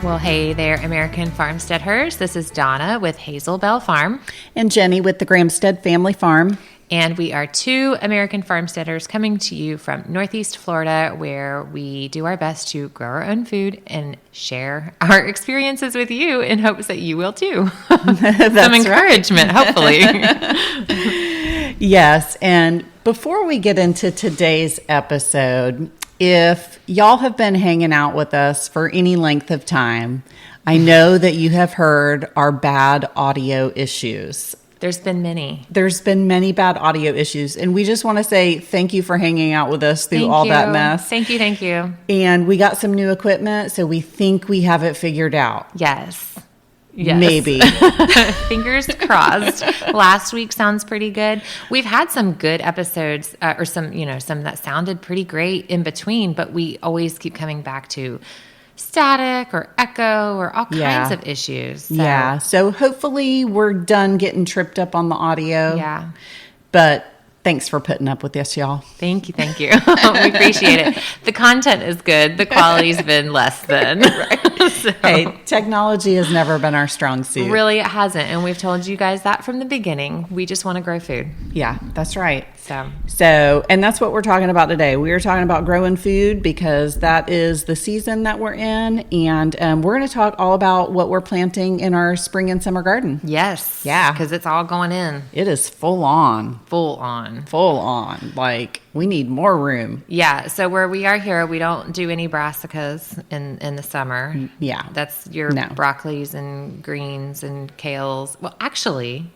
Well, hey there, American Farmsteadhers. This is Donna with Hazel Bell Farm. And Jenny with the Gramstead Family Farm. And we are two American farmsteaders coming to you from Northeast Florida, where we do our best to grow our own food and share our experiences with you in hopes that you will too. Some encouragement, hopefully. Yes. And before we get into today's episode, if y'all have been hanging out with us for any length of time, I know that you have heard our bad audio issues. There's been many. There's been many bad audio issues. And we just want to say thank you for hanging out with us through all that mess. Thank you, thank you. And we got some new equipment, so we think we have it figured out. Yes. Maybe. Fingers crossed. Last week sounds pretty good. We've had some good episodes, or some that sounded pretty great in between, but we always keep coming back to static or echo or all kinds of issues. So hopefully we're done getting tripped up on the audio. Yeah. But thanks for putting up with this, y'all. Thank you. We appreciate it. The content is good. The quality's been less than. Right. So, hey, technology has never been our strong suit. Really, it hasn't. And we've told you guys that from the beginning. We just want to grow food. Yeah, that's right. So, and that's what we're talking about today. We are talking about growing food because that is the season that we're in. And we're going to talk all about what we're planting in our spring and summer garden. Yes. Yeah. Because it's all going in. It is full on. Full on. Like, we need more room. Yeah. So where we are here, we don't do any brassicas in the summer. Yeah. That's your broccolis and greens and kales. Well, actually,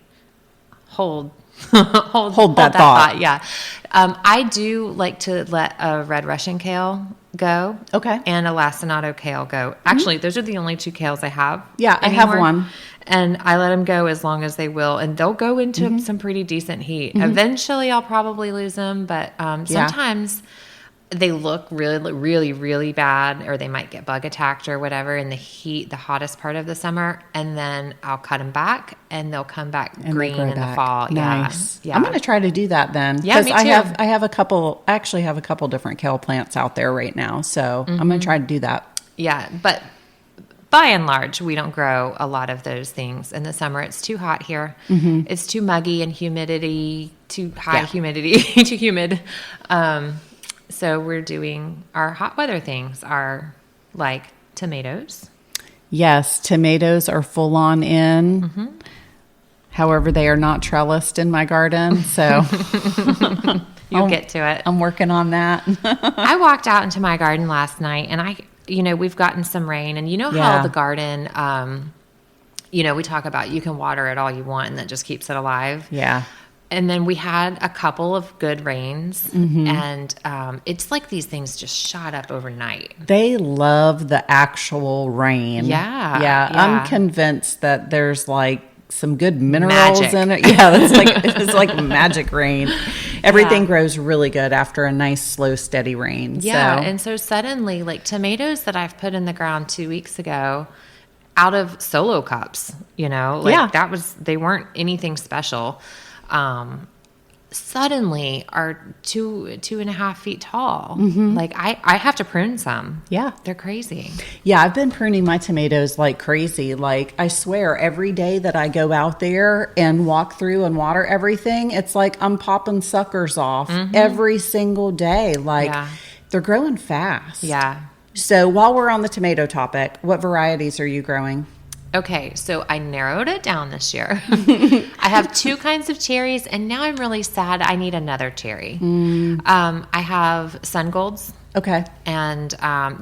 hold that thought. Yeah. I do like to let a red Russian kale go. Okay. And a lacinato kale go. Actually, those are the only two kales I have. Yeah, anymore. I have one. And I let them go as long as they will. And they'll go into some pretty decent heat. Eventually, I'll probably lose them. But sometimes they look really, really, really bad. Or they might get bug attacked or whatever in the heat, the hottest part of the summer. And then I'll cut them back. And they'll come back green in the fall. Nice. Yeah. I'm going to try to do that then. Yeah, me too. I actually have a couple different kale plants out there right now. So I'm going to try to do that. Yeah. But by and large, we don't grow a lot of those things in the summer. It's too hot here. It's too muggy and humidity, too high humidity, too humid. So we're doing our hot weather things are like tomatoes. Yes, tomatoes are full on in. However, they are not trellised in my garden. So You'll get to it. I'm working on that. I walked out into my garden last night and we've gotten some rain, and how the garden, we talk about you can water it all you want and that just keeps it alive. Yeah. And then we had a couple of good rains, and it's like these things just shot up overnight. They love the actual rain. Yeah. I'm convinced that there's like some good minerals in it. Yeah, it's like magic rain. Everything grows really good after a nice, slow, steady rain. Yeah, and so suddenly, like tomatoes that I've put in the ground 2 weeks ago, out of solo cups, they weren't anything special. Suddenly are 2.5 feet tall. Like I have to prune some. Yeah. They're crazy. Yeah. I've been pruning my tomatoes like crazy. Like I swear every day that I go out there and walk through and water everything, it's like I'm popping suckers off every single day. Like they're growing fast. Yeah. So while we're on the tomato topic, what varieties are you growing? Okay, so I narrowed it down this year. I have 2 kinds of cherries, and now I'm really sad I need another cherry. I have sun golds. Okay. And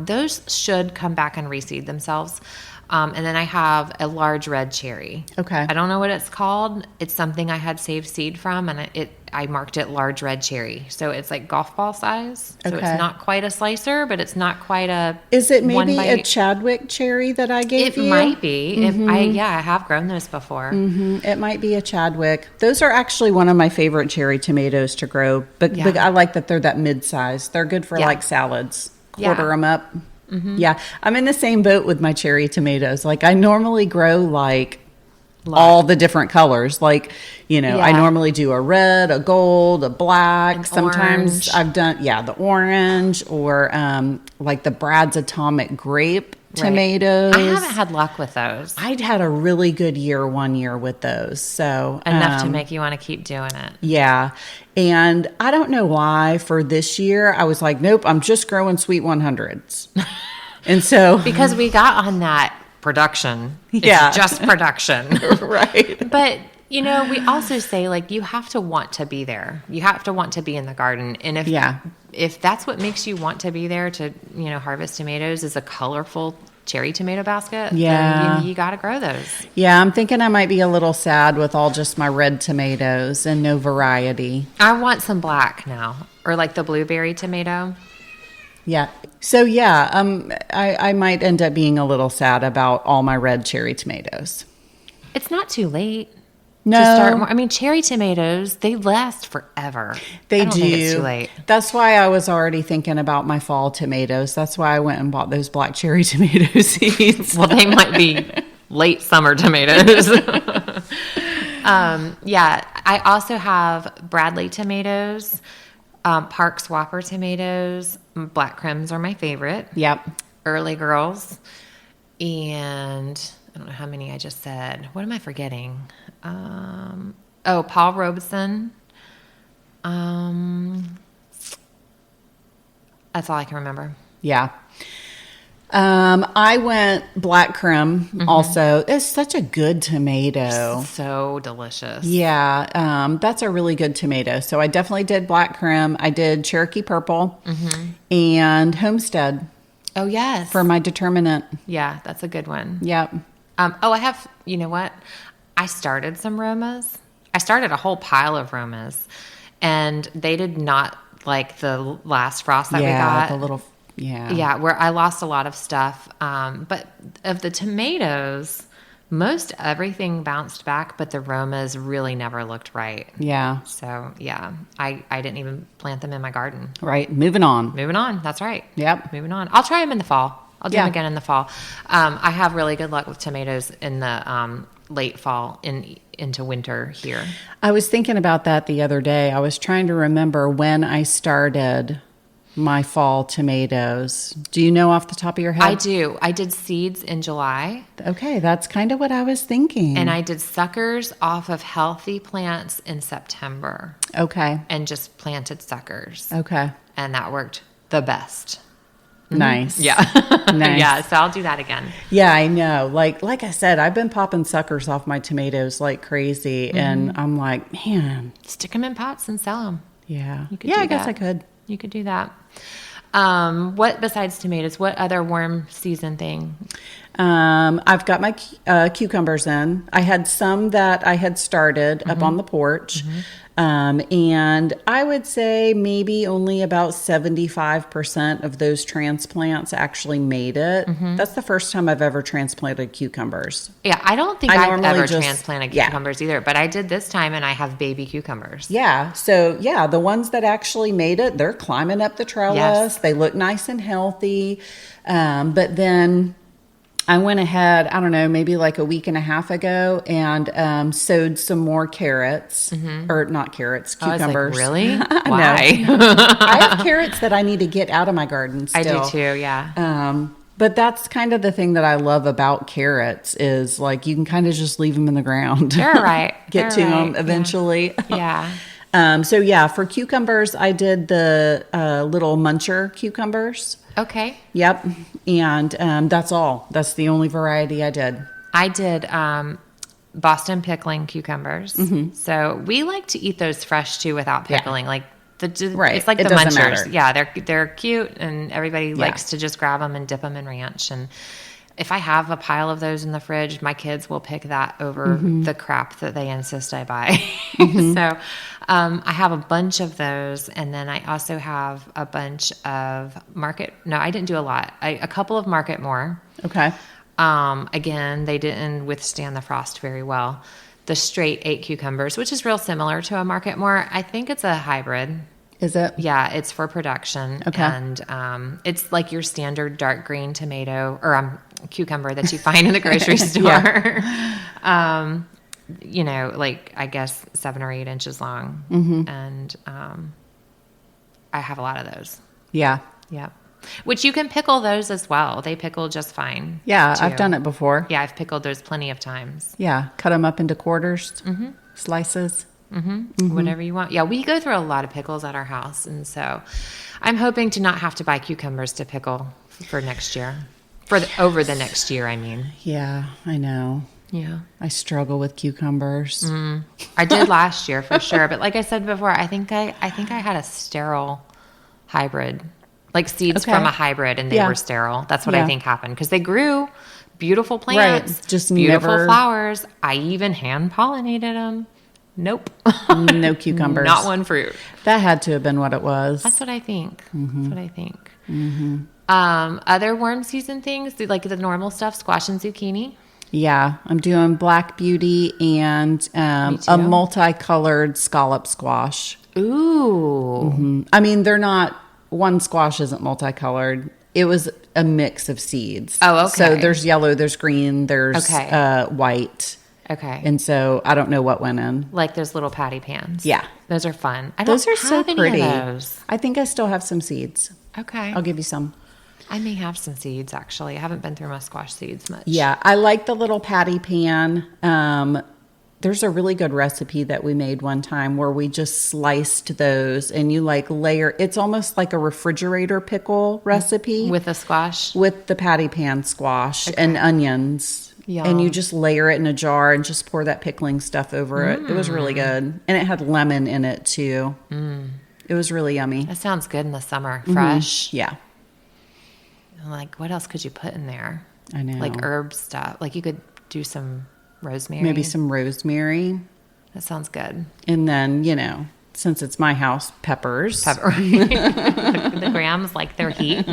those should come back and reseed themselves. And then I have a large red cherry. Okay. I don't know what it's called. It's something I had saved seed from, and I marked it large red cherry. So it's like golf ball size. So it's not quite a slicer, but it's not quite a Is it maybe a Chadwick cherry that I gave you? It might be. I have grown those before. It might be a Chadwick. Those are actually one of my favorite cherry tomatoes to grow. But I like that they're that mid-size. They're good for like salads. Quarter them up. Yeah, I'm in the same boat with my cherry tomatoes. Like I normally grow like all the different colors. Like, I normally do a red, a gold, a black. Sometimes orange. I've done, the orange or like the Brad's Atomic Grape. tomatoes. I haven't had luck with those. I'd had a really good year one year with those. So enough to make you want to keep doing it. Yeah. And I don't know why for this year, I was like, nope, I'm just growing sweet 100s. And so. Because we got on that production. Yeah. It's just production. Right. But, we also say, like, you have to want to be there. You have to want to be in the garden. And if that's what makes you want to be there to, harvest tomatoes is a colorful cherry tomato basket, then you got to grow those. Yeah, I'm thinking I might be a little sad with all just my red tomatoes and no variety. I want some black now, or like the blueberry tomato. Yeah. So, I might end up being a little sad about all my red cherry tomatoes. It's not too late. No. To start more. I mean, cherry tomatoes, they last forever. They do. Think it's too late. That's why I was already thinking about my fall tomatoes. That's why I went and bought those black cherry tomato seeds. Well, they might be late summer tomatoes. I also have Bradley tomatoes, Parks Whopper tomatoes. Black Crims are my favorite. Yep. Early Girls. And I don't know how many I just said. What am I forgetting? Paul Robeson. That's all I can remember. Yeah. I went Black Crim also. It's such a good tomato. So delicious. Yeah. That's a really good tomato. So I definitely did Black Crim. I did Cherokee Purple and Homestead. Oh, yes. For my determinant. Yeah, that's a good one. Yep. I have, you know what? I started some Romas. I started a whole pile of Romas, and they did not like the last frost that we got. Yeah, where I lost a lot of stuff. But of the tomatoes, most everything bounced back, but the Romas really never looked right. Yeah. So, I didn't even plant them in my garden. Right. Moving on. That's right. Yep. Moving on. I'll try them in the fall. I'll do them again in the fall. I have really good luck with tomatoes in the late fall into winter here. I was thinking about that the other day. I was trying to remember when I started my fall tomatoes. Do you know off the top of your head? I do. I did seeds in July. Okay, that's kind of what I was thinking. And I did suckers off of healthy plants in September. Okay. And just planted suckers. Okay. And that worked the best. Nice. Yeah. Nice. Yeah, so I'll do that again. Yeah, I know. Like I said, I've been popping suckers off my tomatoes like crazy. And I'm like, man. Stick them in pots and sell them. Yeah. You could I guess I could. You could do that. What besides tomatoes? What other warm season thing? I've got my cucumbers in. I had some that I had started up on the porch. And I would say maybe only about 75% of those transplants actually made it. That's the first time I've ever transplanted cucumbers. Yeah, I don't think I've ever transplanted cucumbers either, but I did this time and I have baby cucumbers. Yeah, so the ones that actually made it, they're climbing up the trellis. Yes. They look nice and healthy. But then I went ahead, I don't know, maybe like a week and a half ago and sowed some more carrots. Or not carrots, cucumbers. I was like, really? Why? I have carrots that I need to get out of my garden still. I do too, yeah. But that's kind of the thing that I love about carrots is like you can kind of just leave them in the ground. They're right. Get to them eventually. Yeah. For cucumbers, I did the little muncher cucumbers. Okay. Yep. And that's all. That's the only variety I did. I did Boston pickling cucumbers. So we like to eat those fresh too without pickling. Like it's like the munchers. Matter. Yeah, they're cute and everybody likes to just grab them and dip them in ranch. And if I have a pile of those in the fridge, my kids will pick that over the crap that they insist I buy. So I have a bunch of those. And then I also have a bunch of I didn't do a lot. A couple of Market More. Okay. Again, they didn't withstand the frost very well. The straight 8 cucumbers, which is real similar to a Market More. I think it's a hybrid. Is it? Yeah, it's for production. Okay. And it's like your standard dark green tomato or cucumber that you find in the grocery store. Like I guess 7 or 8 inches long. And I have a lot of those. Yeah. Yeah. Which you can pickle those as well. They pickle just fine. Yeah, too. I've done it before. Yeah, I've pickled those plenty of times. Yeah, cut them up into quarters, slices. Whatever you want. Yeah, we go through a lot of pickles at our house. And so I'm hoping to not have to buy cucumbers to pickle for next year. Over the next year, I mean. Yeah, I know. Yeah. I struggle with cucumbers. I did last year for sure. But like I said before, I think I had a sterile hybrid. Like seeds from a hybrid, and they were sterile. That's what I think happened, because they grew beautiful plants, just beautiful flowers. I even hand pollinated them. Nope, no cucumbers, not one fruit. That had to have been what it was. That's what I think. That's what I think. Other worm season things, like the normal stuff, squash and zucchini. Yeah, I'm doing black beauty and a multicolored scallop squash. Ooh, I mean, they're not. One squash isn't multicolored. It was a mix of seeds. Oh, okay. So there's yellow, there's green, there's white. Okay. And so I don't know what went in. Like those little patty pans. Yeah. Those are fun. Those are so pretty. Those. I think I still have some seeds. Okay. I'll give you some. I may have some seeds, actually. I haven't been through my squash seeds much. Yeah. I like the little patty pan. There's a really good recipe that we made one time where we just sliced those and you like layer. It's almost like a refrigerator pickle recipe. With the squash? With the patty pan squash and onions. Yum. And you just layer it in a jar and just pour that pickling stuff over it. It was really good. And it had lemon in it too. It was really yummy. That sounds good in the summer. Fresh. Yeah. Like, what else could you put in there? I know. Like herb stuff. Like you could do some rosemary. Maybe some rosemary. That sounds good. And then, since it's my house, peppers. The grams like their heat.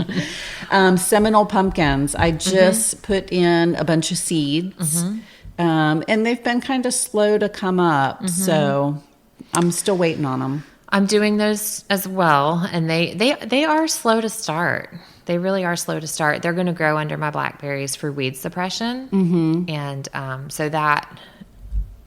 Seminole pumpkins. I just put in a bunch of seeds. And they've been kind of slow to come up. So I'm still waiting on them. I'm doing those as well. And they are slow to start. They really are slow to start. They're going to grow under my blackberries for weed suppression. And so that,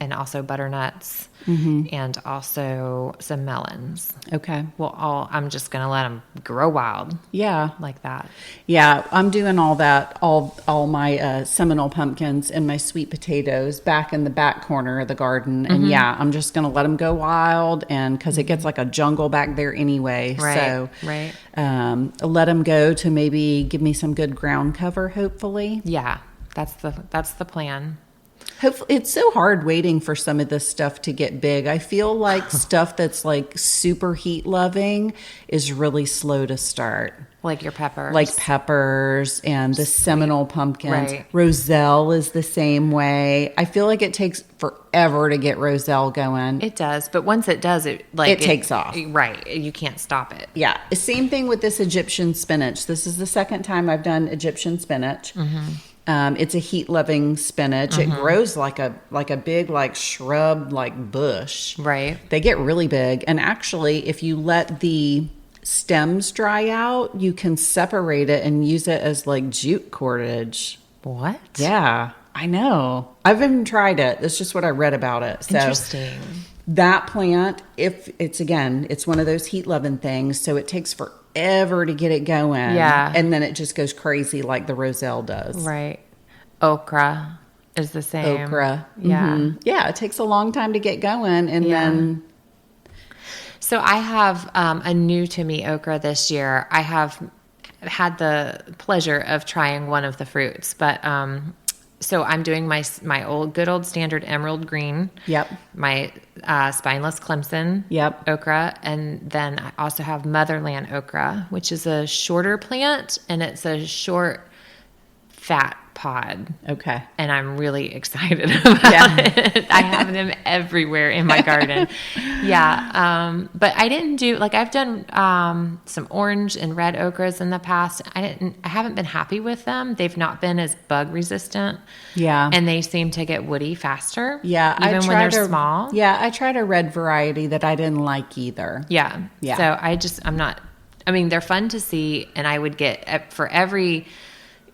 and also butternuts, and also some melons. Okay. Well, I'm just going to let them grow wild. Yeah. Like that. Yeah. I'm doing all that, all my Seminole pumpkins and my sweet potatoes back in the back corner of the garden. And I'm just going to let them go wild, and because it gets like a jungle back there anyway. Right. So let them go to maybe give me some good ground cover, hopefully. Yeah. That's the plan. Hopefully, it's so hard waiting for some of this stuff to get big. I feel like stuff that's like super heat loving is really slow to start. Like your peppers. Like peppers and the Seminole pumpkins. Right. Roselle is the same way. I feel like it takes forever to get Roselle going. It does, but once it does, it takes off. Right. You can't stop it. Yeah. Same thing with this Egyptian spinach. This is the second time I've done Egyptian spinach. It's a heat-loving spinach. It grows like a big shrub bush. Right. They get really big, and actually, if you let the stems dry out, you can separate it and use it as jute cordage. What? Yeah, I know. I've even tried it. That's just what I read about it. So interesting. That plant, if it's one of those heat-loving things, so it takes forever to get it going. Yeah. And then it just goes crazy like the Roselle does. Right. Okra is the same. Okra. Yeah. Yeah, it takes a long time to get going. And then... So I have a new to me okra this year. I have had the pleasure of trying one of the fruits, but... So I'm doing my good old standard emerald green. Yep. My spineless Clemson. Yep. Okra, and then I also have motherland okra, which is a shorter plant, and it's a short, fat pod. Okay. And I'm really excited about it. I have them everywhere in my garden. Yeah. But I didn't do, I've done some orange and red okras in the past. I haven't been happy with them. They've not been as bug resistant. Yeah. And they seem to get woody faster. Yeah. Even when they're small. Yeah. I tried a red variety that I didn't like either. Yeah. Yeah. So they're fun to see, and I would get, for every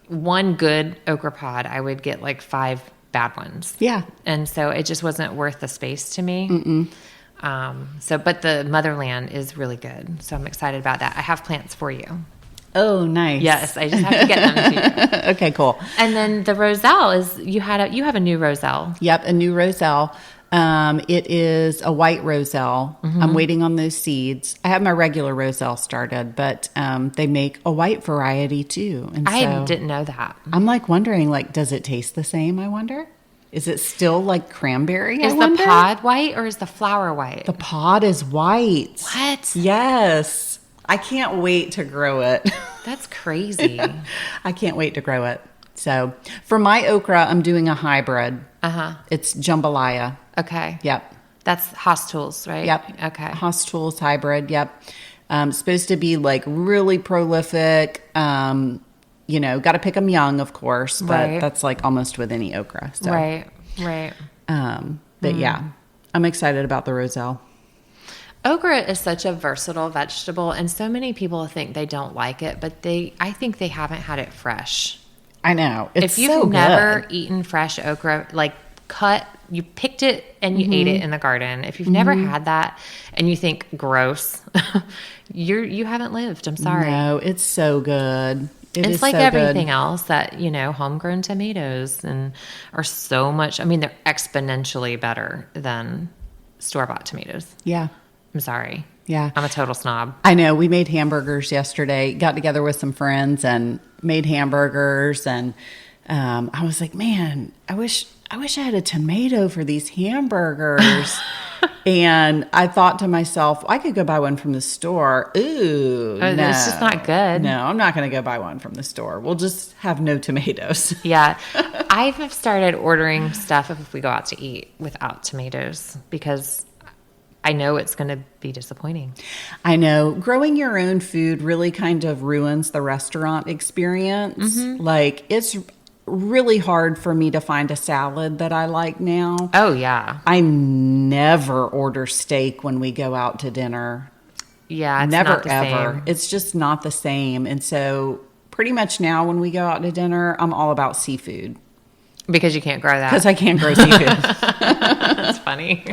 one good okra pod, I would get 5 bad ones. Yeah. And so it just wasn't worth the space to me. But the motherland is really good. So I'm excited about that. I have plants for you. Oh, nice. Yes, I just have to get them to you. Okay, cool. And then the roselle is you have a new roselle. Yep, a new roselle. It is a white roselle. Mm-hmm. I'm waiting on those seeds. I have my regular roselle started, but they make a white variety too. And I didn't know that. I'm like wondering, like, does it taste the same? I wonder. Is it still like cranberry? Is the pod white or is the flower white? The pod is white. What? Yes. I can't wait to grow it. That's crazy. I can't wait to grow it. So for my okra, I'm doing a hybrid. Uh-huh. It's jambalaya. Okay. Yep. That's Hostools, right? Yep. Okay. Hostools hybrid. Yep. Supposed to be like really prolific. Got to pick them young, of course, but that's like almost with any okra. So. Right. But yeah, I'm excited about the roselle. Okra is such a versatile vegetable, and so many people think they don't like it, but I think they haven't had it fresh. I know. It's if you've so never good. etten fresh okra, like you picked it and you ate it in the garden. If you've never had that and you think gross, you haven't lived. I'm sorry. No, it's so good. It's like so everything else that, homegrown tomatoes are so much, they're exponentially better than store-bought tomatoes. Yeah. I'm sorry. Yeah. I'm a total snob. I know. We made hamburgers yesterday, got together with some friends and made hamburgers. And I was like, man, I wish I had a tomato for these hamburgers. And I thought to myself, I could go buy one from the store. Ooh, no. It's just not good. No, I'm not going to go buy one from the store. We'll just have no tomatoes. Yeah. I have started ordering stuff if we go out to eat without tomatoes because I know it's going to be disappointing. I know. Growing your own food really kind of ruins the restaurant experience. Mm-hmm. Like, it's really hard for me to find a salad that I like now. Oh, yeah. I never order steak when we go out to dinner. Yeah, it's never not the ever. same. It's just not the same. And so pretty much now when we go out to dinner, I'm all about seafood. Because you can't grow that. Because I can't grow seafood. That's funny.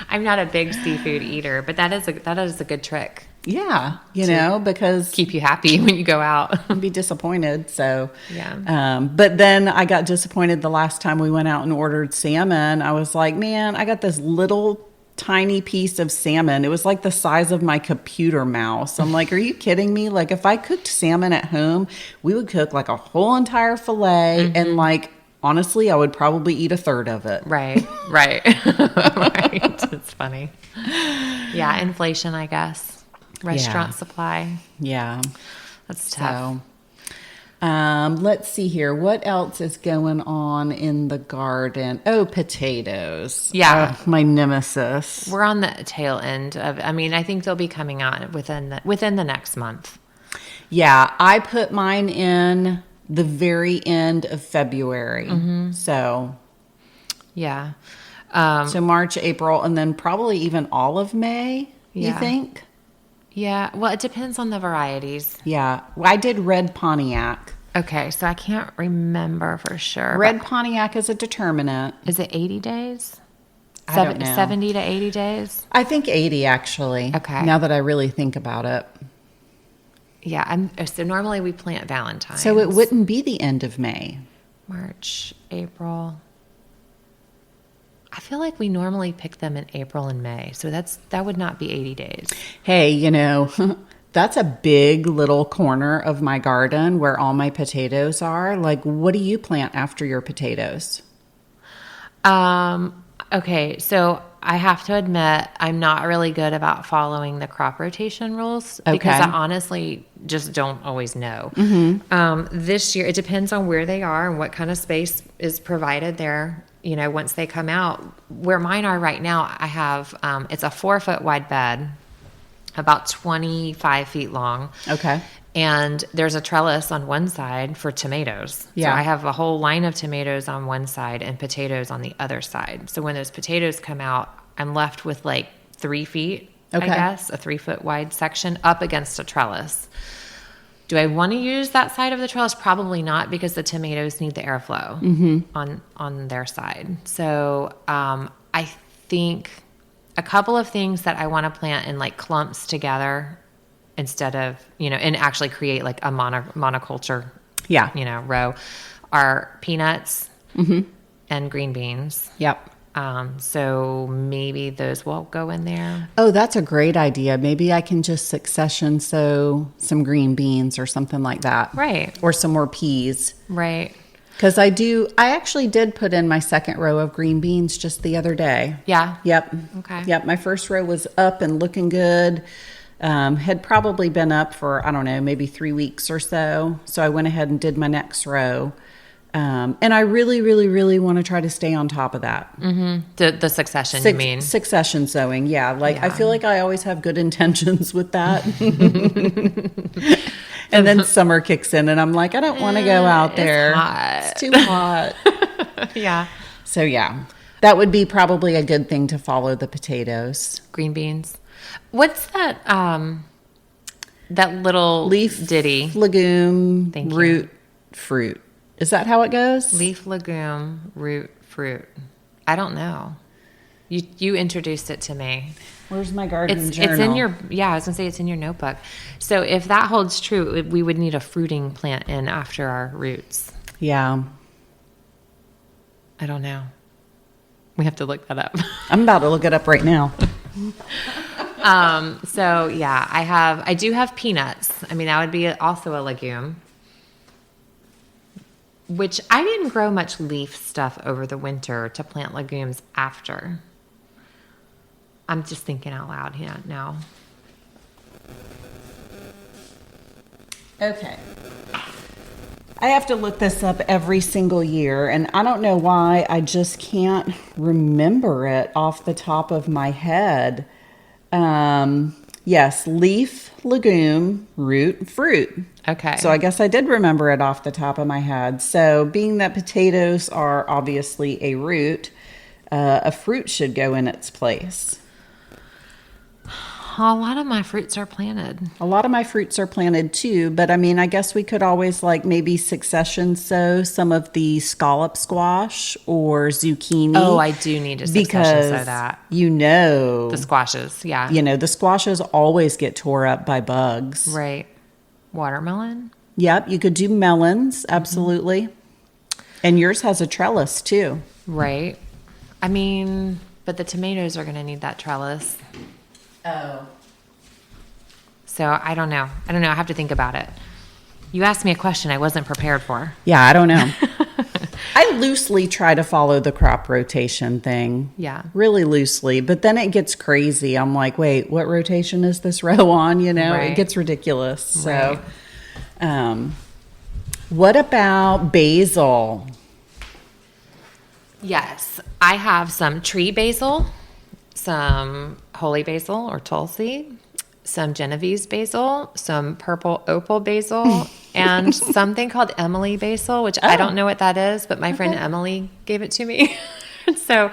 I'm not a big seafood eater, but that is a good trick. Yeah, because keep you happy when you go out. I'd be disappointed. So yeah. But then I got disappointed the last time we went out and ordered salmon. I was like, man, I got this little tiny piece of salmon. It was like the size of my computer mouse. I'm like, are you kidding me? Like, if I cooked salmon at home, we would cook like a whole entire fillet, and like, honestly, I would probably eat a third of it. Right. Right. It's funny. Yeah, inflation, I guess. Restaurant supply. Yeah. That's tough. So, let's see here. What else is going on in the garden? Oh, potatoes. Yeah. My nemesis. We're on the tail end of, I think they'll be coming out within the next month. Yeah. I put mine in the very end of February. Mm-hmm. So. Yeah. So March, April, and then probably even all of May, you think? Yeah. Well, it depends on the varieties. Yeah. I did red Pontiac. Okay. So I can't remember for sure. Red Pontiac is a determinant. Is it 80 days? I don't know. 70 to 80 days? I think 80 actually. Okay. Now that I really think about it. Yeah. So normally we plant Valentine's. So it wouldn't be the end of May. March, April. I feel like we normally pick them in April and May. So that would not be 80 days. Hey, that's a big little corner of my garden where all my potatoes are. Like, what do you plant after your potatoes? Okay, so I have to admit I'm not really good about following the crop rotation rules because I honestly just don't always know. Mm-hmm. This year, it depends on where they are and what kind of space is provided there. Once they come out, where mine are right now, I have, it's a 4-foot wide bed, about 25 feet long. Okay. And there's a trellis on one side for tomatoes. Yeah. So I have a whole line of tomatoes on one side and potatoes on the other side. So when those potatoes come out, I'm left with like 3 feet, I guess, a 3-foot wide section up against a trellis. Do I want to use that side of the trellis? Probably not, because the tomatoes need the airflow on their side. So I think a couple of things that I want to plant in like clumps together instead of, and actually create like a monoculture, Yeah. row, are peanuts and green beans. Yep. So maybe those will go in there. Oh, that's a great idea. Maybe I can just succession sow some green beans or something like that. Right. Or some more peas. Right. Because I actually did put in my second row of green beans just the other day. Yeah. Yep. Okay. Yep. My first row was up and looking good. Had probably been up for, I don't know, maybe 3 weeks or so. So I went ahead and did my next row. And I really, really, really want to try to stay on top of that. Mm-hmm. The succession, you mean? Succession sowing, yeah. I feel like I always have good intentions with that. And then summer kicks in and I'm like, I don't want to go out there. It's too hot. Yeah. So yeah, that would be probably a good thing to follow the potatoes. Green beans. What's that, that little leaf ditty? Legume, root, fruit. Is that how it goes? Leaf, legume, root, fruit. I don't know. You introduced it to me. Where's my garden journal? It's in your, I was going to say it's in your notebook. So if that holds true, we would need a fruiting plant in after our roots. Yeah. I don't know. We have to look that up. I'm about to look it up right now. So yeah, I do have peanuts. I mean, that would be also a legume. Which I didn't grow much leaf stuff over the winter to plant legumes after. I'm just thinking out loud here now. Okay. I have to look this up every single year, and I don't know why. I just can't remember it off the top of my head. Yes, leaf, legume, root, fruit. Okay. So I guess I did remember it off the top of my head. So being that potatoes are obviously a root, a fruit should go in its place. A lot of my fruits are planted. A lot of my fruits are planted too, but I mean, I guess we could always maybe succession sow some of the scallop squash or zucchini. Oh, I do need to succession sow that. The squashes, yeah. The squashes always get tore up by bugs. Right. Watermelon? Yep, you could do melons, absolutely. Mm-hmm. And yours has a trellis too. Right. I mean, but the tomatoes are going to need that trellis. Oh. So I don't know. I have to think about it. You asked me a question I wasn't prepared for. Yeah, I don't know. I loosely try to follow the crop rotation thing. Yeah. Really loosely. But then it gets crazy. I'm like, wait, what rotation is this row on? Right. It gets ridiculous. So, right. What about basil? Yes. I have some tree basil, some holy basil or tulsi, some Genovese basil, some purple opal basil, and something called Emily basil, which I don't know what that is, but my friend Emily gave it to me. So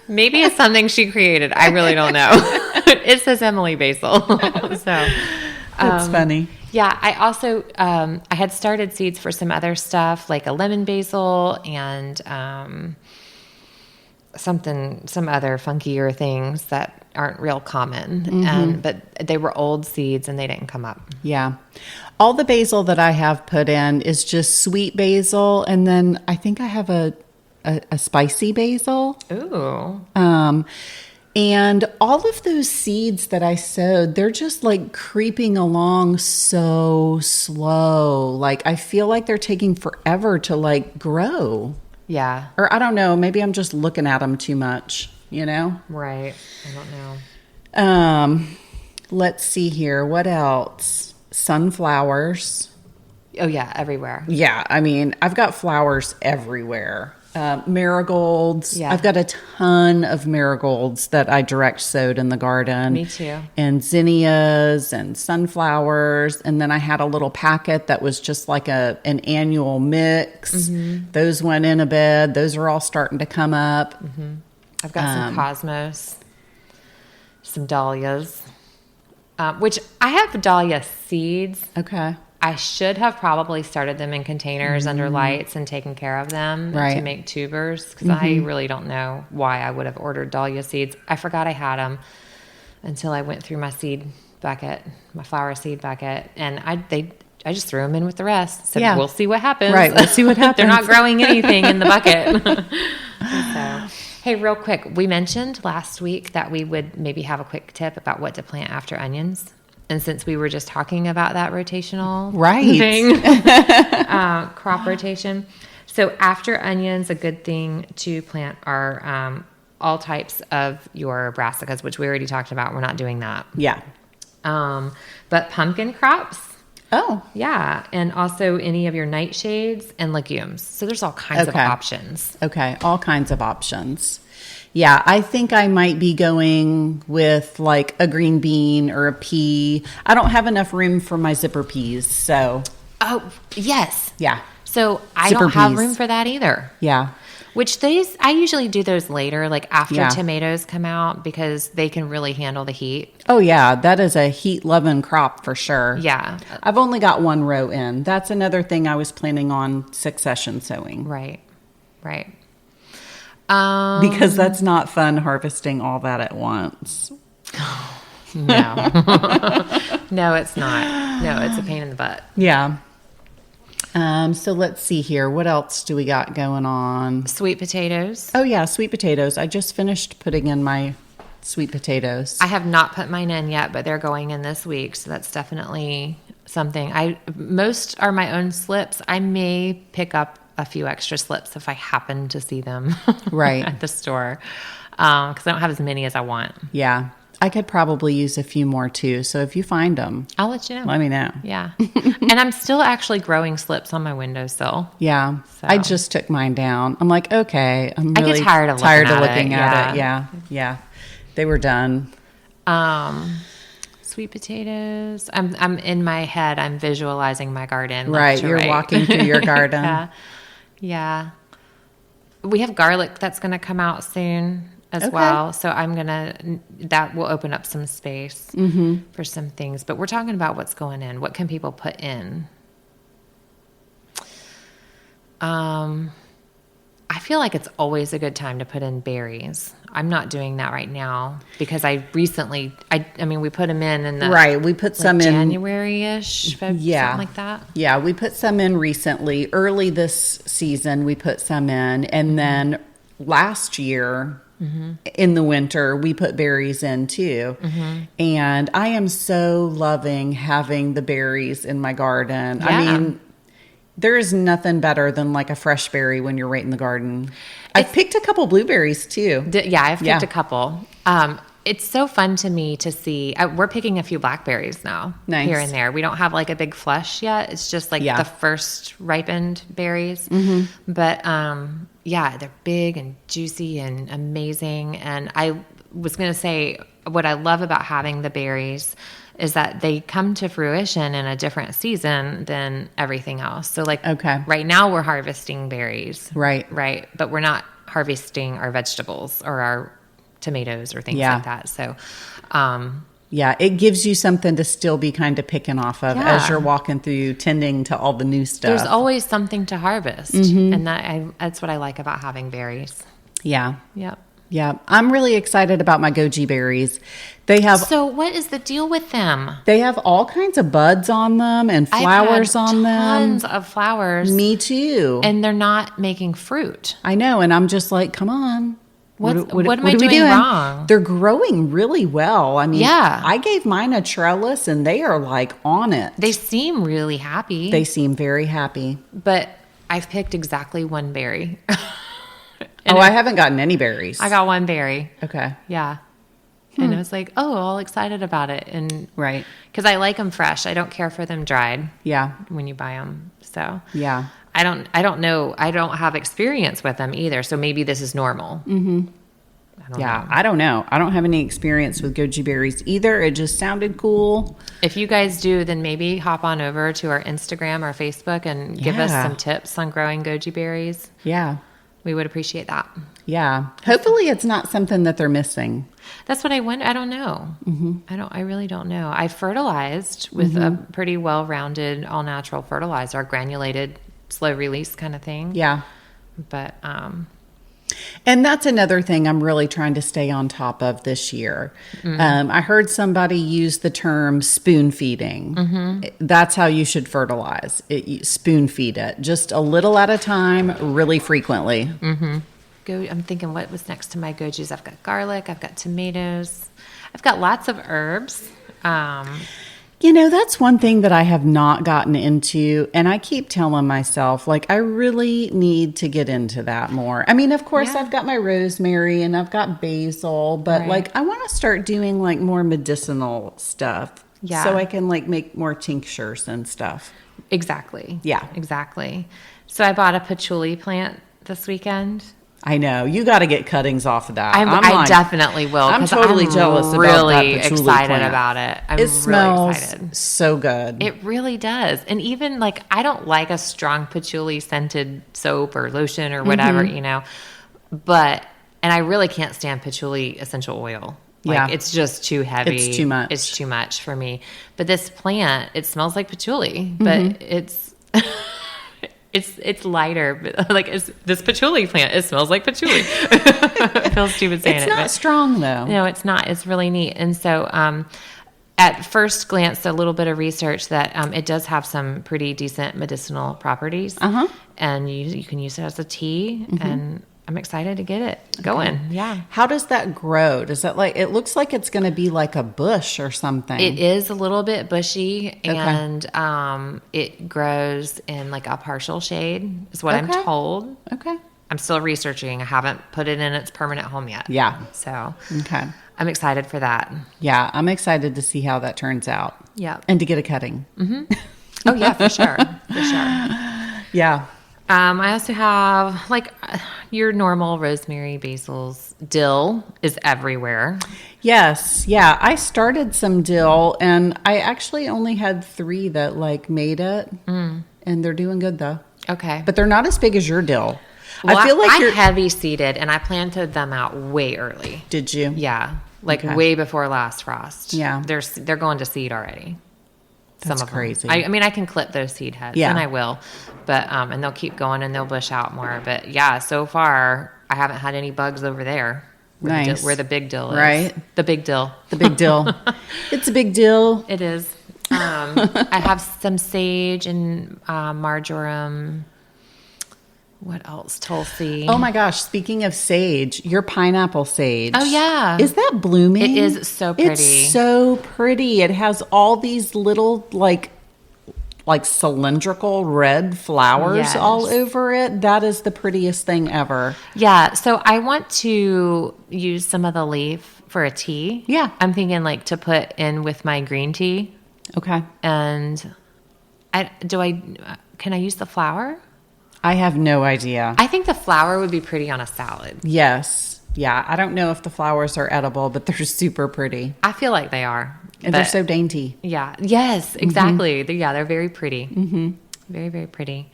maybe it's something she created. I really don't know. It says Emily basil. So that's funny. Yeah, I also I had started seeds for some other stuff like a lemon basil and some other funkier things that aren't real common. But they were old seeds and they didn't come up. Yeah. All the basil that I have put in is just sweet basil. And then I think I have a spicy basil. Ooh. And all of those seeds that I sowed, they're just creeping along so slow. I feel like they're taking forever to grow. Yeah. Or I don't know, maybe I'm just looking at them too much, Right. I don't know. Let's see here. What else? Sunflowers. Oh, yeah, everywhere. Yeah, I mean, I've got flowers everywhere. Marigolds. Yeah. I've got a ton of marigolds that I direct sowed in the garden. Me too. And zinnias and sunflowers. And then I had a little packet that was just an annual mix. Mm-hmm. Those went in a bed. Those are all starting to come up. Mm-hmm. I've got some cosmos, some dahlias, which I have dahlia seeds. Okay. I should have probably started them in containers under lights and taken care of them to make tubers because I really don't know why I would have ordered dahlia seeds. I forgot I had them until I went through my seed bucket, my flower seed bucket, and I just threw them in with the rest. So we'll see what happens. Right, we'll see what happens. They're not growing anything in the bucket. So, hey, real quick, we mentioned last week that we would maybe have a quick tip about what to plant after onions. And since we were just talking about that rotational thing, crop rotation. So after onions, a good thing to plant are all types of your brassicas, which we already talked about. We're not doing that. Yeah. But pumpkin crops. Oh. Yeah. And also any of your nightshades and legumes. So there's all kinds of options. Okay. All kinds of options. Yeah. I think I might be going with like a green bean or a pea. I don't have enough room for my zipper peas. So. Oh, yes. Yeah. So I don't have room for that either. Yeah. Which I usually do those later, like after tomatoes come out, because they can really handle the heat. Oh, yeah. That is a heat-loving crop for sure. Yeah. I've only got one row in. That's another thing I was planning on succession sowing. Right. Because that's not fun harvesting all that at once. No. No, it's not. No, it's a pain in the butt. Yeah. So let's see here. What else do we got going on? Sweet potatoes. Oh, yeah, sweet potatoes. I just finished putting in my sweet potatoes. I have not put mine in yet, but they're going in this week, so that's definitely something. Most are my own slips. I may pick up a few extra slips if I happen to see them at the store, because I don't have as many as I want. Yeah. I could probably use a few more too. So if you find them, I'll let you know. Let me know. Yeah. And I'm still actually growing slips on my windowsill. Yeah. So. I just took mine down. I'm like, okay. I get tired of looking at it. Yeah. Yeah. They were done. Sweet potatoes. I'm in my head. I'm visualizing my garden. Right. You're walking through your garden. Yeah. We have garlic that's going to come out soon as well. So that will open up some space for some things. But we're talking about what's going in. What can people put in? I feel like it's always a good time to put in berries. I'm not doing that right now because I mean, we put them in the... we put some in... January-ish, something like that. Yeah, we put some in recently. Early this season, we put some in. And then last year... in the winter, we put berries in too. And I am so loving having the berries in my garden. Yeah. I mean, there is nothing better than like a fresh berry when you're right in the garden. I've picked a couple blueberries too. I've picked a couple. It's so fun to me to see. We're picking a few blackberries now, here and there. We don't have like a big flush yet. It's just like the first ripened berries. But they're big and juicy and amazing. And I was going to say, what I love about having the berries is that they come to fruition in a different season than everything else. So like right now we're harvesting berries. Right. But we're not harvesting our vegetables or our tomatoes or things like that. So, it gives you something to still be kind of picking off of as you're walking through, tending to all the new stuff. There's always something to harvest, and that's what I like about having berries. Yeah. Yep. Yeah. I'm really excited about my goji berries. So what is the deal with them? They have all kinds of buds on them and flowers on them. Tons of flowers. Me too. And they're not making fruit. I know. And I'm just like, come on. What am I doing wrong? They're growing really well. I mean, I gave mine a trellis and they are like on it. They seem really happy. They seem very happy. But I've picked exactly one berry. I haven't gotten any berries. I got one berry. Okay. Yeah. And I was like, all excited about it. And because I like them fresh. I don't care for them dried. Yeah. When you buy them. So yeah. I don't know. I don't have experience with them either. So maybe this is normal. I don't know. I don't have any experience with goji berries either. It just sounded cool. If you guys do, then maybe hop on over to our Instagram or Facebook and give us some tips on growing goji berries. Yeah. We would appreciate that. Yeah. Hopefully it's not something that they're missing. That's what I wonder. I don't know. I really don't know. I fertilized with a pretty well-rounded, all-natural fertilizer, granulated, slow release kind of thing. Yeah. But And that's another thing I'm really trying to stay on top of this year. I heard somebody use the term spoon feeding. That's how you should fertilize. Spoon feed it. Just a little at a time, really frequently. I'm thinking what was next to my go-tos. I've got garlic. I've got tomatoes. I've got lots of herbs. That's one thing that I have not gotten into, and I keep telling myself, like, I really need to get into that more. I mean, of course, I've got my rosemary and I've got basil, but like, I want to start doing like more medicinal stuff, so I can like make more tinctures and stuff. Exactly. Yeah, exactly. So I bought a patchouli plant this weekend. I know. You got to get cuttings off of that. I definitely will. I'm totally jealous about that really patchouli excited plant. About it. I'm it smells really excited. So good. It really does. And even like, I don't like a strong patchouli scented soap or lotion or whatever, but, and I really can't stand patchouli essential oil. Like, it's just too heavy. It's too much. It's too much for me. But this plant, it smells like patchouli, but it's... It's lighter, but like this patchouli plant. It smells like patchouli. I feel stupid saying it. It's not strong though. No, it's not. It's really neat. And so, at first glance, a little bit of research that it does have some pretty decent medicinal properties, and you can use it as a tea. And I'm excited to get it going. Okay. Yeah. How does that grow? Does that it looks like it's going to be like a bush or something. It is a little bit bushy, and it grows in like a partial shade is what I'm told. Okay. I'm still researching. I haven't put it in its permanent home yet. Yeah. So okay. I'm excited for that. Yeah, I'm excited to see how that turns out. Yeah. And to get a cutting. Oh yeah, for sure. For sure. Yeah. I also have like your normal rosemary, basils. Dill is everywhere. Yes. Yeah. I started some dill and I actually only had 3 that like made it and they're doing good though. Okay. But they're not as big as your dill. Well, I feel like I heavy seeded and I planted them out way early. Did you? Yeah. Like way before last frost. Yeah. They're going to seed already. That's crazy. I mean, I can clip those seed heads, and I will, but and they'll keep going and they'll bush out more. But yeah, so far I haven't had any bugs over there. Where the big dill is. Right. The big dill. The big dill. It's a big dill. It is. I have some sage and marjoram. What else? Tulsi. Oh my gosh. Speaking of sage, your pineapple sage. Oh yeah. Is that blooming? It is so pretty. It's so pretty. It has all these little like cylindrical red flowers all over it. That is the prettiest thing ever. Yeah. So I want to use some of the leaf for a tea. Yeah. I'm thinking like to put in with my green tea. Okay. And can I use the flower? I have no idea. I think the flower would be pretty on a salad. Yes. Yeah. I don't know if the flowers are edible, but they're super pretty. I feel like they are. And they're so dainty. Yeah. Yes, exactly. They're very pretty. Very, very pretty.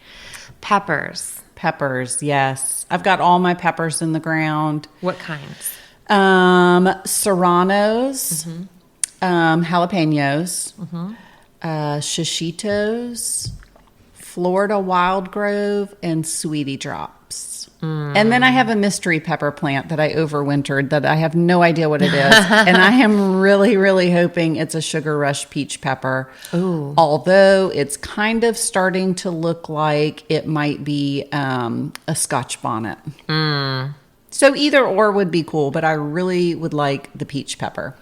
Peppers. Peppers, yes. I've got all my peppers in the ground. What kinds? Serranos, jalapenos, shishitos, Florida Wild Grove, and Sweetie Drops. And then I have a mystery pepper plant that I overwintered that I have no idea what it is. And I am really, really hoping it's a Sugar Rush peach pepper. Ooh. Although it's kind of starting to look like it might be a Scotch bonnet. So either or would be cool, but I really would like the peach pepper.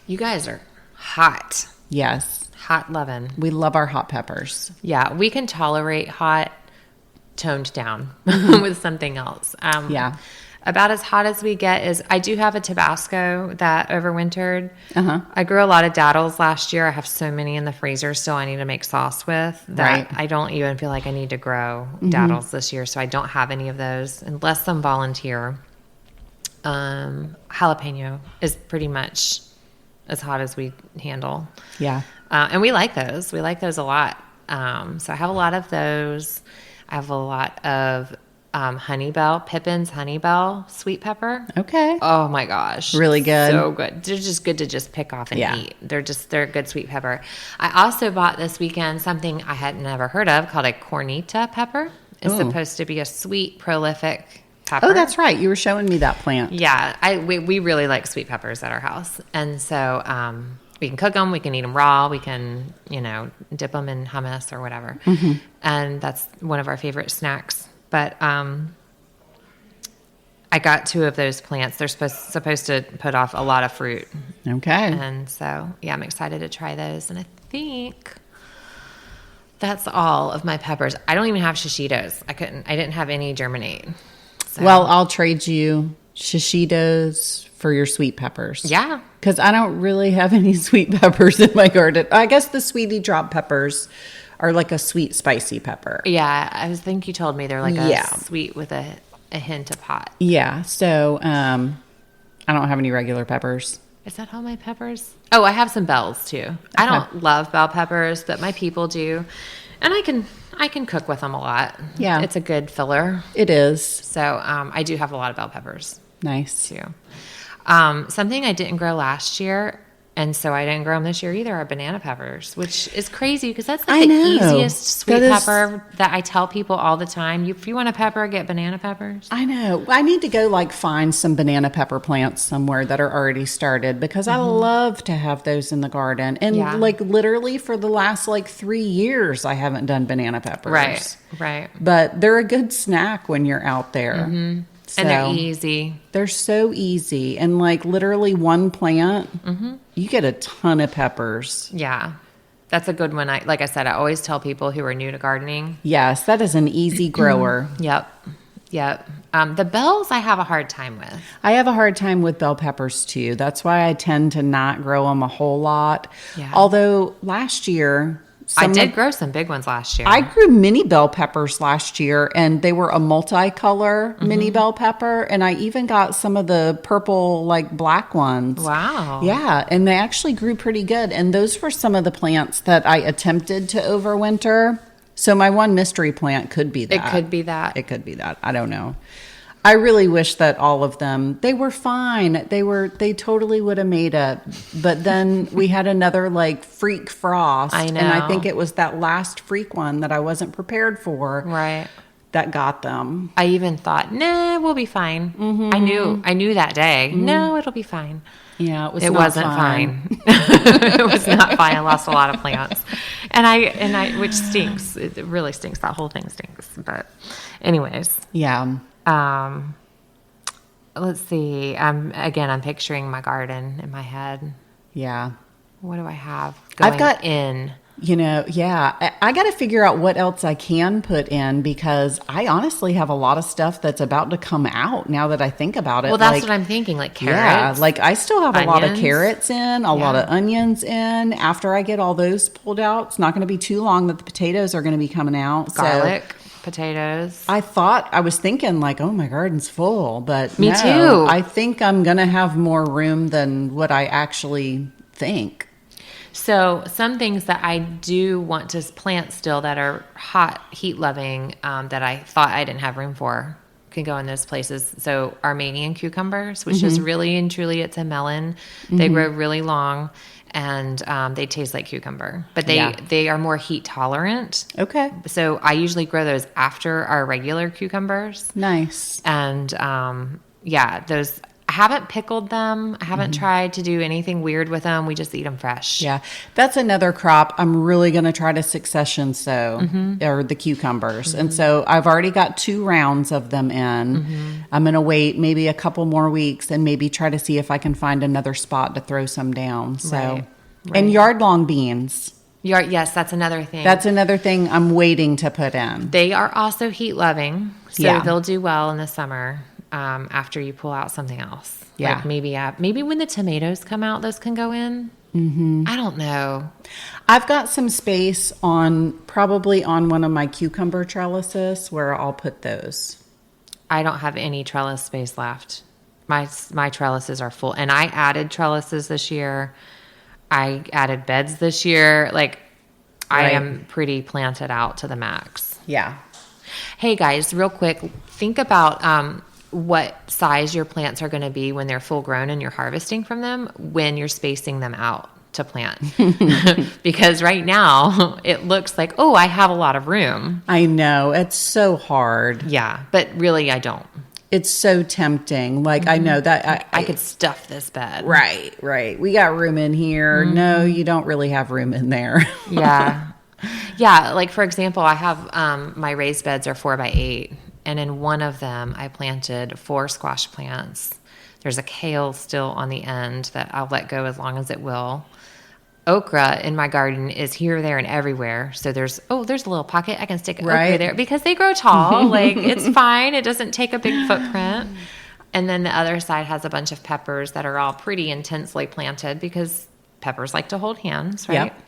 You guys are hot. Yes. Hot lovin'. We love our hot peppers. Yeah, we can tolerate hot toned down with something else. Yeah. About as hot as we get is, I do have a Tabasco that overwintered. I grew a lot of daddles last year. I have so many in the freezer still I need to make sauce with that I don't even feel like I need to grow daddles this year. So I don't have any of those unless some volunteer. Jalapeno is pretty much as hot as we handle. Yeah. And we like those. We like those a lot. So I have a lot of those. I have a lot of Pippin's Honeybell sweet pepper. Okay. Oh my gosh. Really good. So good. They're just good to just pick off and eat. They're a good sweet pepper. I also bought this weekend something I had never heard of called a cornita pepper. It's supposed to be a sweet, prolific pepper. Oh, that's right. You were showing me that plant. Yeah, we really like sweet peppers at our house. And so we can cook them, we can eat them raw, we can, dip them in hummus or whatever. Mm-hmm. And that's one of our favorite snacks. But I got 2 of those plants. They're supposed to put off a lot of fruit. Okay. And so, yeah, I'm excited to try those. And I think that's all of my peppers. I don't even have shishitos. I didn't have any germinate. So. Well, I'll trade you shishitos for your sweet peppers. Yeah. Because I don't really have any sweet peppers in my garden. I guess the sweetie drop peppers are like a sweet, spicy pepper. Yeah. I think you told me they're like a sweet with a hint of hot. Yeah. So I don't have any regular peppers. Is that all my peppers? Oh, I have some bells too. Okay. I don't love bell peppers, but my people do. And I can cook with them a lot. Yeah. It's a good filler. It is. So I do have a lot of bell peppers. Nice. Too. Something I didn't grow last year, and so I didn't grow them this year either, are banana peppers, which is crazy because that's like the easiest sweet pepper that I tell people all the time. If you want a pepper, get banana peppers. I know. I need to go find some banana pepper plants somewhere that are already started because I love to have those in the garden. And literally for the last 3 years, I haven't done banana peppers. Right. But they're a good snack when you're out there. Mm-hmm. So, and they're easy. They're so easy. And literally one plant, you get a ton of peppers. Yeah. That's a good one. Like I said, I always tell people who are new to gardening. Yes, that is an easy grower. Yep. The bells I have a hard time with. I have a hard time with bell peppers too. That's why I tend to not grow them a whole lot. Yeah. Although last year... I did grow some big ones last year. I grew mini bell peppers last year, and they were a multicolor mini bell pepper, and I even got some of the purple, black ones. Wow. Yeah, and they actually grew pretty good, and those were some of the plants that I attempted to overwinter. So my one mystery plant could be that. It could be that. It could be that. I don't know. I really wish that all of them, they were fine. They totally would have made it. But then we had another freak frost. I know. And I think it was that last freak one that I wasn't prepared for. Right. That got them. I even thought, nah, we'll be fine. Mm-hmm. I knew that day. Mm-hmm. No, it'll be fine. Yeah, it wasn't fine. It was not fine. I lost a lot of plants. And I which stinks. It really stinks. That whole thing stinks. But anyways. Yeah. Let's see. I'm picturing my garden in my head. Yeah. What do I have going in? I got to figure out what else I can put in because I honestly have a lot of stuff that's about to come out now that I think about it. Well, that's what I'm thinking, carrots. Yeah, I still have onions. A lot of carrots in, a lot of onions in. After I get all those pulled out, it's not going to be too long that the potatoes are going to be coming out. Garlic. Potatoes. I was thinking oh, my garden's full, but me too. I think I'm going to have more room than what I actually think. So some things that I do want to plant still that are hot, heat loving, that I thought I didn't have room for can go in those places. So Armenian cucumbers, which is really and truly, it's a melon. They grow really long. And they taste like cucumber, but they are more heat tolerant. Okay. So I usually grow those after our regular cucumbers. Nice. And those, I haven't pickled them. I haven't tried to do anything weird with them. We just eat them fresh. Yeah. That's another crop I'm really going to try to succession sow, or the cucumbers. And so I've already got 2 rounds of them in. I'm going to wait maybe a couple more weeks and maybe try to see if I can find another spot to throw some down. So, right. And yard long beans. Yes, that's another thing. That's another thing I'm waiting to put in. They are also heat loving. So they'll do well in the summer. After you pull out something else. Yeah. Maybe when the tomatoes come out, those can go in. I don't know. I've got some space probably on one of my cucumber trellises where I'll put those. I don't have any trellis space left. My trellises are full. And I added trellises this year. I added beds this year. I am pretty planted out to the max. Yeah. Hey guys, real quick, think about what size your plants are going to be when they're full grown and you're harvesting from them when you're spacing them out to plant. Because right now it looks like, oh, I have a lot of room. I know. It's so hard. Yeah, but really I don't. it's so tempting. Like, I know that I could stuff this bed. Right. We got room in here. No, you don't really have room in there. Yeah. Yeah. Like, for example, I have, my raised beds are 4x8. And in one of them, I planted 4 squash plants. There's a kale still on the end that I'll let go as long as it will. Okra in my garden is here, there, and everywhere. So there's a little pocket. I can stick okra there because they grow tall. Like, it's fine. It doesn't take a big footprint. And then the other side has a bunch of peppers that are all pretty intensely planted because peppers like to hold hands, right? Yep.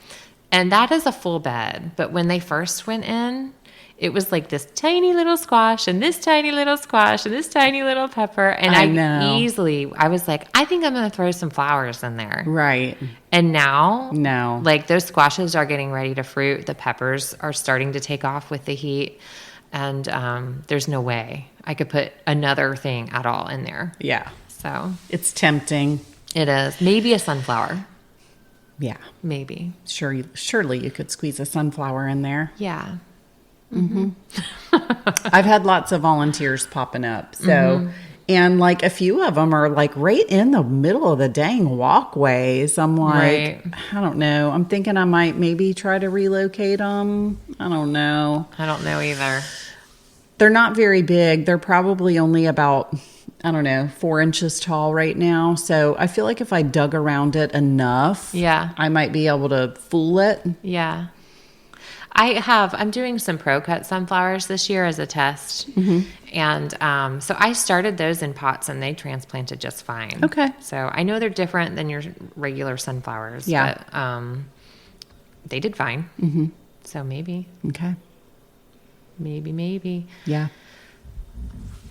And that is a full bed. But when they first went in, it was like this tiny little squash and this tiny little squash and this tiny little pepper. And I was like, I think I'm going to throw some flowers in there. Right. And now, no, like, those squashes are getting ready to fruit. The peppers are starting to take off with the heat. And there's no way I could put another thing at all in there. Yeah. So it's tempting. It is. Maybe a sunflower. Yeah. Maybe. Surely you could squeeze a sunflower in there. Yeah. Mm-hmm. I've had lots of volunteers popping up. So, and like a few of them are like right in the middle of the dang walkways. I'm like, I don't know. I'm thinking I might maybe try to relocate them. I don't know. I don't know either. They're not very big. They're probably only about, 4 inches tall right now. So I feel like if I dug around it enough, I might be able to fool it. Yeah. I'm doing some Pro Cut sunflowers this year as a test. And so I started those in pots and they transplanted just fine. Okay. So I know they're different than your regular sunflowers. Yeah. But they did fine. So maybe. Okay. Maybe. Yeah.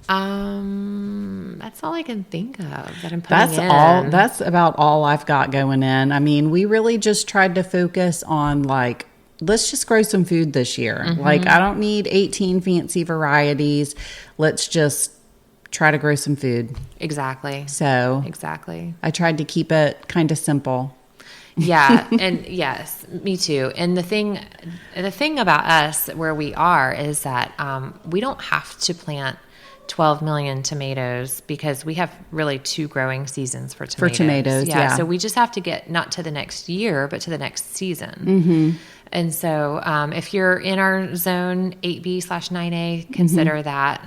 That's all I can think of that I'm putting in. That's about all I've got going in. I mean, we really just tried to focus on like, let's just grow some food this year. Like, I don't need 18 fancy varieties. Let's just try to grow some food. Exactly. So exactly. I tried to keep it kind of simple. Yeah. And yes, me too. And the thing about us where we are is that we don't have to plant 12 million tomatoes because we have really 2 growing seasons for tomatoes. Yeah. So we just have to get not to the next year, but to the next season. And so if you're in our zone 8B/9A, consider that,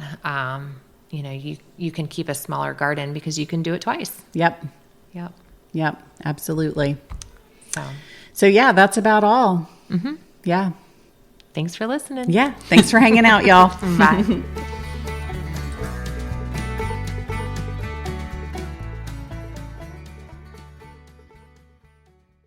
you can keep a smaller garden because you can do it twice. Yep. Absolutely. So yeah, that's about all. Yeah. Thanks for listening. Yeah. Thanks for hanging out, y'all. Bye.